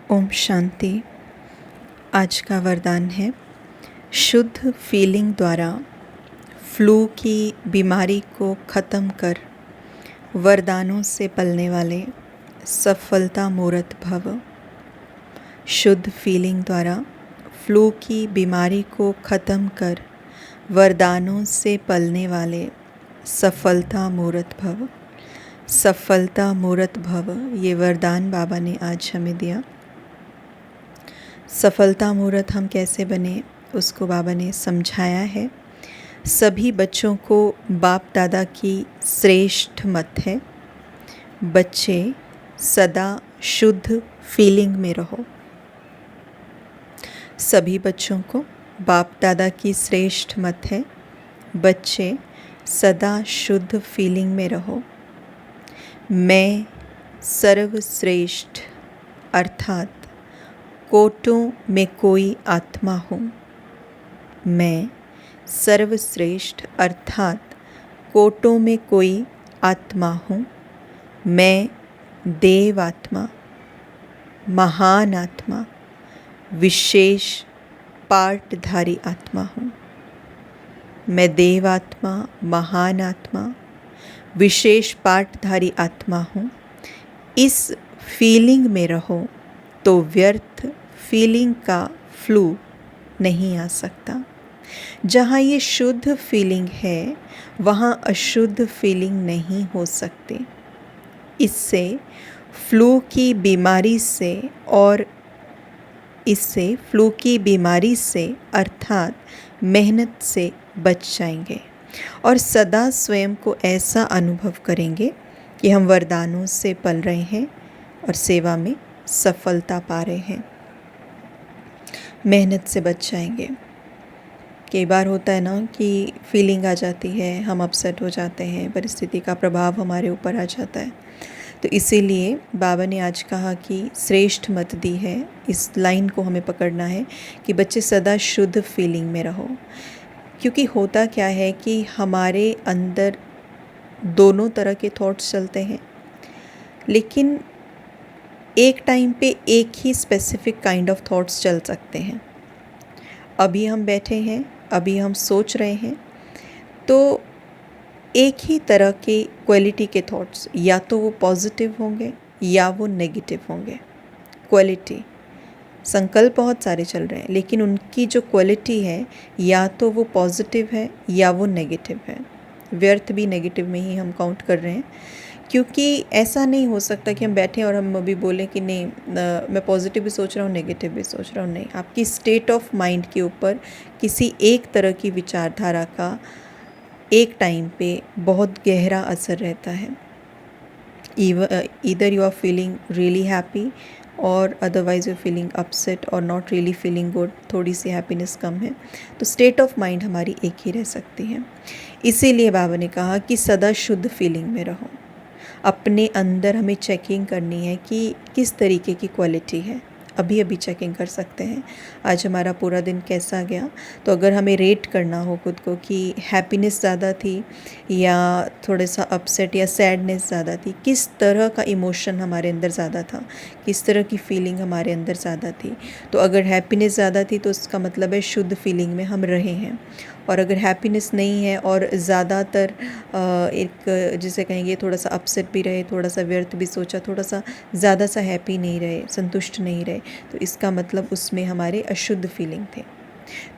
ओम शांति। आज का वरदान है, शुद्ध फीलिंग द्वारा फ्लू की बीमारी को ख़त्म कर वरदानों से पलने वाले सफलता मूर्त भव। शुद्ध फीलिंग द्वारा फ्लू की बीमारी को ख़त्म कर वरदानों से पलने वाले सफलता मूर्त भव। सफलता मूर्त भव, ये वरदान बाबा ने आज हमें दिया। सफलता मूर्त हम कैसे बने उसको बाबा ने समझाया है। सभी बच्चों को बाप दादा की श्रेष्ठ मत है, बच्चे सदा शुद्ध फीलिंग में रहो। सभी बच्चों को बाप दादा की श्रेष्ठ मत है, बच्चे सदा शुद्ध फीलिंग में रहो। मैं सर्वश्रेष्ठ अर्थात कोटों में कोई आत्मा हूँ। मैं सर्वश्रेष्ठ अर्थात कोटों में कोई आत्मा हूँ। मैं देव आत्मा, महान आत्मा, विशेष पार्टधारी आत्मा हूँ। मैं देव आत्मा, महान आत्मा, विशेष पार्टधारी आत्मा हूँ। इस फीलिंग में रहो तो व्यर्थ फीलिंग का फ्लू नहीं आ सकता। जहाँ ये शुद्ध फीलिंग है वहाँ अशुद्ध फीलिंग नहीं हो सकती। इससे फ्लू की बीमारी से और इससे फ्लू की बीमारी से अर्थात मेहनत से बच जाएंगे और सदा स्वयं को ऐसा अनुभव करेंगे कि हम वरदानों से पल रहे हैं और सेवा में सफलता पा रहे हैं। मेहनत से बच जाएंगे। कई बार होता है ना कि फीलिंग आ जाती है, हम अपसेट हो जाते हैं, परिस्थिति का प्रभाव हमारे ऊपर आ जाता है। तो इसीलिए बाबा ने आज कहा कि श्रेष्ठ मत दी है। इस लाइन को हमें पकड़ना है कि बच्चे सदा शुद्ध फीलिंग में रहो। क्योंकि होता क्या है कि हमारे अंदर दोनों तरह के थॉट्स चलते हैं, लेकिन एक टाइम पे एक ही स्पेसिफिक काइंड ऑफ थॉट्स चल सकते हैं। अभी हम बैठे हैं, अभी हम सोच रहे हैं, तो एक ही तरह के क्वालिटी के थॉट्स, या तो वो पॉजिटिव होंगे या वो नेगेटिव होंगे। क्वालिटी, संकल्प बहुत सारे चल रहे हैं, लेकिन उनकी जो क्वालिटी है या तो वो पॉजिटिव है या वो नेगेटिव है। व्यर्थ भी नेगेटिव में ही हम काउंट कर रहे हैं, क्योंकि ऐसा नहीं हो सकता कि हम बैठें और हम अभी बोलें कि नहीं मैं पॉजिटिव भी सोच रहा हूँ, नेगेटिव भी सोच रहा हूँ। नहीं, आपकी स्टेट ऑफ माइंड के ऊपर किसी एक तरह की विचारधारा का एक टाइम पे बहुत गहरा असर रहता है। Either you are feeling really happy और अदरवाइज यू फीलिंग अपसेट और नॉट रियली फीलिंग गुड, थोड़ी सी हैप्पीनेस कम है, तो स्टेट ऑफ माइंड हमारी एक ही रह सकती है। इसीलिए बाबा ने कहा कि सदा शुद्ध फीलिंग में रहो। अपने अंदर हमें चेकिंग करनी है कि किस तरीके की क्वालिटी है। अभी अभी चेकिंग कर सकते हैं आज हमारा पूरा दिन कैसा गया। तो अगर हमें रेट करना हो खुद को कि हैप्पीनेस ज़्यादा थी या थोड़ा सा अपसेट या सैडनेस ज़्यादा थी, किस तरह का इमोशन हमारे अंदर ज़्यादा था, किस तरह की फीलिंग हमारे अंदर ज़्यादा थी, तो अगर हैप्पीनेस ज़्यादा थी तो उसका मतलब है शुद्ध फीलिंग में हम रहे हैं। और अगर हैप्पीनेस नहीं है और ज़्यादातर एक जिसे कहेंगे थोड़ा सा अपसेट भी रहे, थोड़ा सा व्यर्थ भी सोचा, थोड़ा सा ज़्यादा सा हैप्पी नहीं रहे, संतुष्ट नहीं रहे, तो इसका मतलब उसमें हमारे अशुद्ध फीलिंग थे।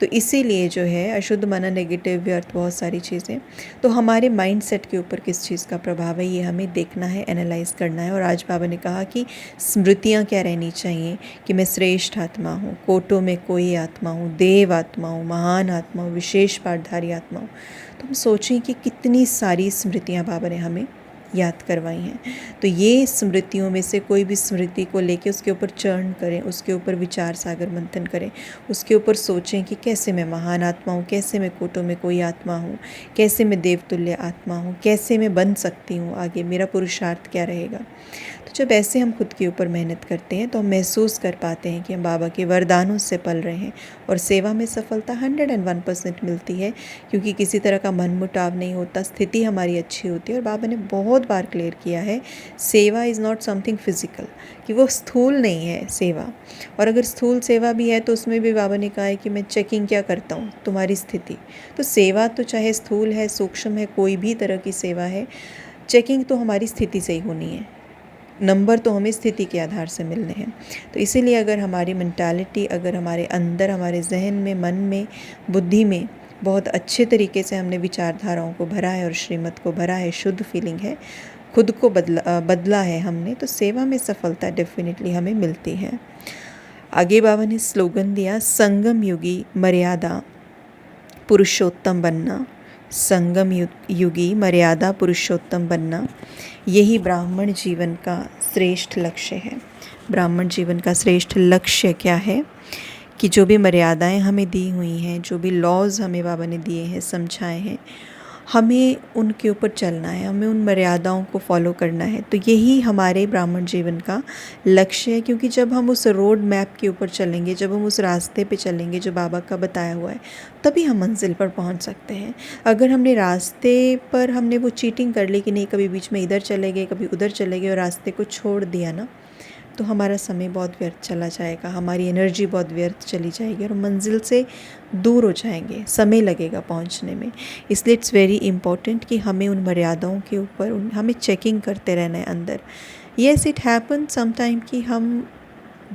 तो इसीलिए जो है अशुद्ध माना नेगेटिव, व्यर्थ, बहुत सारी चीज़ें। तो हमारे माइंड सेट के ऊपर किस चीज़ का प्रभाव है ये हमें देखना है, एनालाइज करना है। और आज बाबा ने कहा कि स्मृतियाँ क्या रहनी चाहिए कि मैं श्रेष्ठ आत्मा हूँ, कोटों में कोई आत्मा हूँ, देव आत्मा हूँ, महान आत्मा हूँ, विशेष पाठधारी आत्मा हूँ। तो हम सोचें कि कितनी सारी स्मृतियाँ बाबा ने हमें याद करवाई हैं। तो ये स्मृतियों में से कोई भी स्मृति को लेके उसके ऊपर चर्न करें, उसके ऊपर विचार सागर मंथन करें, उसके ऊपर सोचें कि कैसे मैं महान आत्मा हूँ, कैसे मैं कोटों में कोई आत्मा हूँ, कैसे मैं देवतुल्य आत्मा हूँ, कैसे मैं बन सकती हूँ, आगे मेरा पुरुषार्थ क्या रहेगा। तो तो जब ऐसे हम खुद के ऊपर मेहनत करते हैं तो हम महसूस कर पाते हैं कि हम बाबा के वरदानों से पल रहे हैं और सेवा में सफलता 101% मिलती है, क्योंकि किसी तरह का मनमुटाव नहीं होता, स्थिति हमारी अच्छी होती है। और बाबा ने बहुत बार क्लियर किया है, सेवा इज़ नॉट समथिंग फिज़िकल, कि वो स्थूल नहीं है सेवा। और अगर स्थूल सेवा भी है तो उसमें भी बाबा ने कहा है कि मैं चेकिंग क्या करता हूँ, तुम्हारी स्थिति। तो सेवा तो चाहे स्थूल है, सूक्ष्म है, कोई भी तरह की सेवा है, चेकिंग तो हमारी स्थिति से ही होनी है। नंबर तो हमें स्थिति के आधार से मिलने हैं। तो इसीलिए अगर हमारी मेंटालिटी, अगर हमारे अंदर, हमारे जहन में, मन में, बुद्धि में बहुत अच्छे तरीके से हमने विचारधाराओं को भरा है और श्रीमत को भरा है, शुद्ध फीलिंग है, खुद को बदला है हमने, तो सेवा में सफलता डेफिनेटली हमें मिलती है। आगे बाबा ने स्लोगन दिया, संगम युगी मर्यादा पुरुषोत्तम बनना। संगम युगी मर्यादा पुरुषोत्तम बनना, यही ब्राह्मण जीवन का श्रेष्ठ लक्ष्य है। ब्राह्मण जीवन का श्रेष्ठ लक्ष्य क्या है कि जो भी मर्यादाएं हमें दी हुई हैं, जो भी लॉज़ हमें बाबा ने दिए हैं, समझाए हैं, हमें उनके ऊपर चलना है, हमें उन मर्यादाओं को फॉलो करना है। तो यही हमारे ब्राह्मण जीवन का लक्ष्य है, क्योंकि जब हम उस रोड मैप के ऊपर चलेंगे, जब हम उस रास्ते पे चलेंगे जो बाबा का बताया हुआ है, तभी हम मंजिल पर पहुंच सकते हैं। अगर हमने रास्ते पर हमने वो चीटिंग कर ली कि नहीं, कभी बीच में इधर चले गए, कभी उधर चले गए और रास्ते को छोड़ दिया ना, तो हमारा समय बहुत व्यर्थ चला जाएगा, हमारी एनर्जी बहुत व्यर्थ चली जाएगी और मंजिल से दूर हो जाएंगे, समय लगेगा पहुंचने में। इसलिए इट्स वेरी इम्पॉर्टेंट कि हमें उन मर्यादाओं के ऊपर हमें चेकिंग करते रहना है अंदर। येस, इट हैपन समटाइम कि हम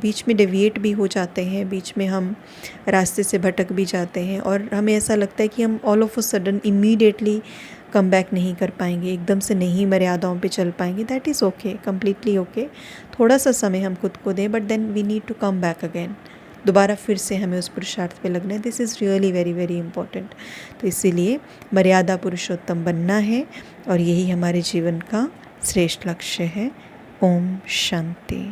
बीच में डेविएट भी हो जाते हैं, बीच में हम रास्ते से भटक भी जाते हैं और हमें ऐसा लगता है कि हम all of a sudden immediately come back नहीं कर पाएंगे, एकदम से नहीं मर्यादाओं पे चल पाएंगे। That is okay, completely okay. थोड़ा सा समय हम खुद को दें, but then we need to come back again. दोबारा फिर से हमें उस पुरुषार्थ पे लगना है। This is really very very important. तो इसीलिए मर्यादा पुरुषोत्तम बनना है और यही हमारे जीवन का श्रेष्ठ लक्ष्य है। ओम शांति।